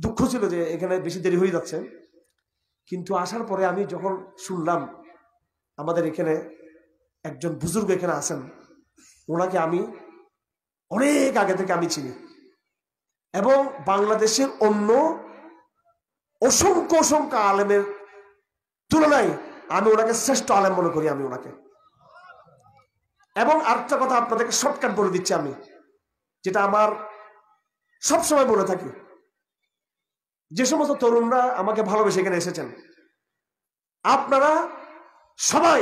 দুঃখ ছিল যে এখানে বেশি দেরি হয়ে যাচ্ছে, কিন্তু আসার পরে আমি যখন শুনলাম আমাদের এখানে একজন বুজুর্গ এখানে আছেন, ওনাকে আমি অনেক আগে থেকে আমি চিনি এবং বাংলাদেশের অন্য অসংখ্য অসংখ্য আলেমের তুলনায় আমি ওনাকে শ্রেষ্ঠ আলেম মনে করি আমি ওনাকে। এবং আরেকটা কথা আপনাদেরকে শর্টকাট বলে দিচ্ছি আমি, যেটা আমার সবসময় বলে থাকি, যে সমস্ত তরুণরা আমাকে ভালোবেসে এখানে এসেছেন, আপনারা সবাই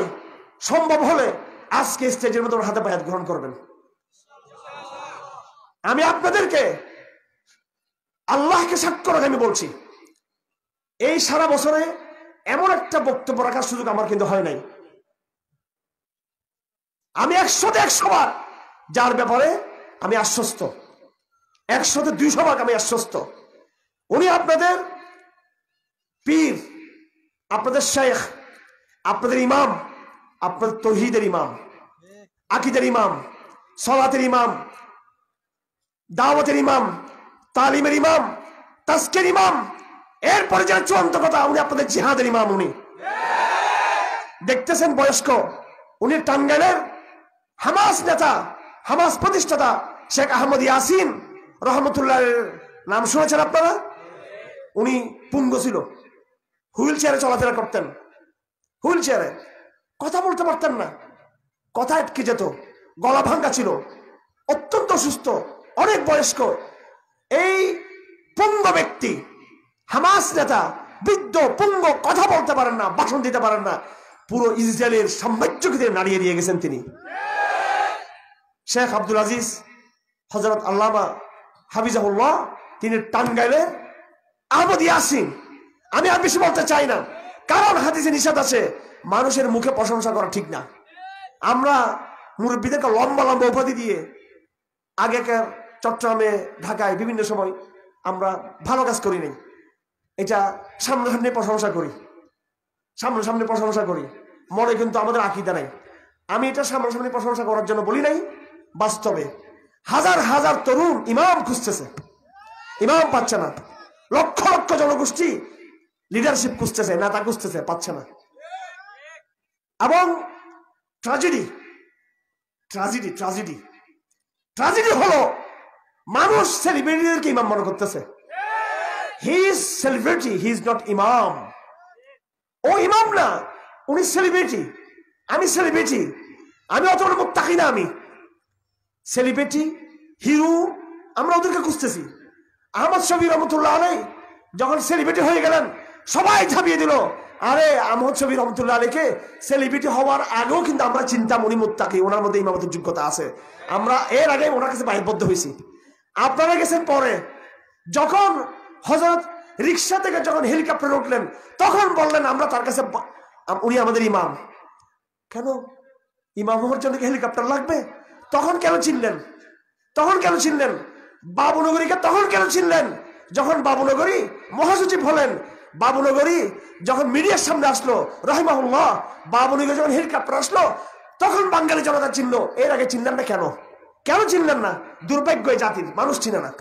সম্ভব হলে আজকে স্টেজের মধ্যে হাতে বায়াত গ্রহণ করবেন। আমি আপনাদেরকে আল্লাহকে সাক্ষ্য রেখে আমি বলছি, এই সারা বছরে এমন একটা বক্তব্য রাখার সুযোগ আমার কিন্তু হয় নাই। আমি 100-100 বার যার ব্যাপারে আমি আশ্বস্ত, 100-200 বার আমি আশ্বস্ত। উনি আপনাদের পীর, আপনাদের শেখ, আপনাদের ইমাম, আপনাদের তৌহিদের ইমাম, আকীদার ইমাম, সালাতের ইমাম, দাওয়াতের ইমাম, তালিমের ইমাম, তাজকির ইমাম, এরপরে যারা চূড়ান্ত কথা, উনি আপনাদের জিহাদের ইমাম। উনি দেখতেছেন বয়স্ক, উনি টাঙ্গাইলের হামাস নেতা, হামাস প্রতিষ্ঠাতা শেখ আহমদ ইয়াসিন রহমতুল্লাহ নাম শুনেছেন আপনারা? উনি পুঙ্গ ছিল, হুইল চেয়ারে চলাফেরা করতেন, হুইল চেয়ারে কথা বলতে পারতেন না, কথা আটকে যেত, গলা ভাঙ্গা ছিল, অত্যন্ত অসুস্থ, অনেক বয়স্ক। এই পুঙ্গ ব্যক্তি, হামাস নেতা, বৃদ্ধ পুঙ্গ, কথা বলতে পারেন না, ভাষণ দিতে পারেন না, পুরো ইসরায়েলের সাম্রাজ্যকে নাড়িয়ে দিয়ে গেছেন তিনি। শেখ আব্দুল আজিজ হযরত আল্লামা হাফিজাহুল্লাহ, তিনি টাঙ্গাইলে আহমদ ইয়াসিন। আমি আর বেশি বলতে চাই না, কারণ হাদিসে নিষেধ আছে মানুষের মুখে প্রশংসা করা ঠিক না। আমরা মুরব্বীদেরকে লম্বা লম্বা উপাধি দিয়ে আগেকার চট্টগ্রামে, ঢাকায় বিভিন্ন সময় আমরা ভালো কাজ করি নাই, এটা সামনাসামনি প্রশংসা করি, সামনাসামনি প্রশংসা করি, মনে কিন্তু আমাদের আকীদা নাই। আমি এটা সামনাসামনি প্রশংসা করার জন্য বলি নাই, বাস্তবে হাজার হাজার তরুণ ইমাম খুঁজতেছে, ইমাম পাচ্ছে না, লক্ষ লক্ষ জনগোষ্ঠী লিডারশিপ খুঁজতেছে, নেতা খুঁজতেছে, পাচ্ছে না। এবং ট্র্যাজেডি ট্র্যাজেডি ট্র্যাজেডি ট্র্যাজেডি হলো মানুষ সেলিব্রিটিদেরকে ইমাম মনে করতেছে। He is celebrity, he is not ইমাম। ও ইমাম না, উনি সেলিব্রিটি। আমি সেলিব্রিটি, আমি অত বড় মুত্তাকি না। আমি সেলিব্রিটি, হিরো, আমরা ওদেরকে খুঁজতেছি। আহমদ শফি রহমতুল্লাহ আলাইহি যখন সেলিব্রিটি হয়ে গেলেন, সবাই ঝাঁপিয়ে দিল। আরে আহমদ শফি রহমতুল্লাহ আলাইহিকে সেলিব্রিটি হওয়ার আগেও কিন্তু আমরা চিন্তাম উনি মুত্তাকি, ওনার মধ্যে ইমামতের যোগ্যতা আছে। আমরা এর আগে ওনার কাছে বাইরবদ্ধ হয়েছি। আপনারা গেছেন পরে, যখন হযরত রিক্সা থেকে যখন হেলিকপ্টারে উঠলেন, তখন বললেন আমরা তার কাছে, উনি আমাদের ইমাম। কেন ইমাম হওয়ার জন্য হেলিকপ্টার লাগবে? তখন কেন চিনলেন? তখন কেন চিনলেন? বাবুনগরীকে তখন কেন চিনলেন? যখন বাবুনগরী মহাসচিব হলেন, বাবুনগরী যখন মিডিয়ার সামনে আসলো রাহিমাহুল্লাহ, বাবুনগরী যখন হেলিকপ্টার আসলো, তখন বাঙালি জনতা চিনল। এর আগে চিনলেন না কেন? কেন চিনলেন না? দুর্ভাগ্য জাতির, মানুষ চিনে না।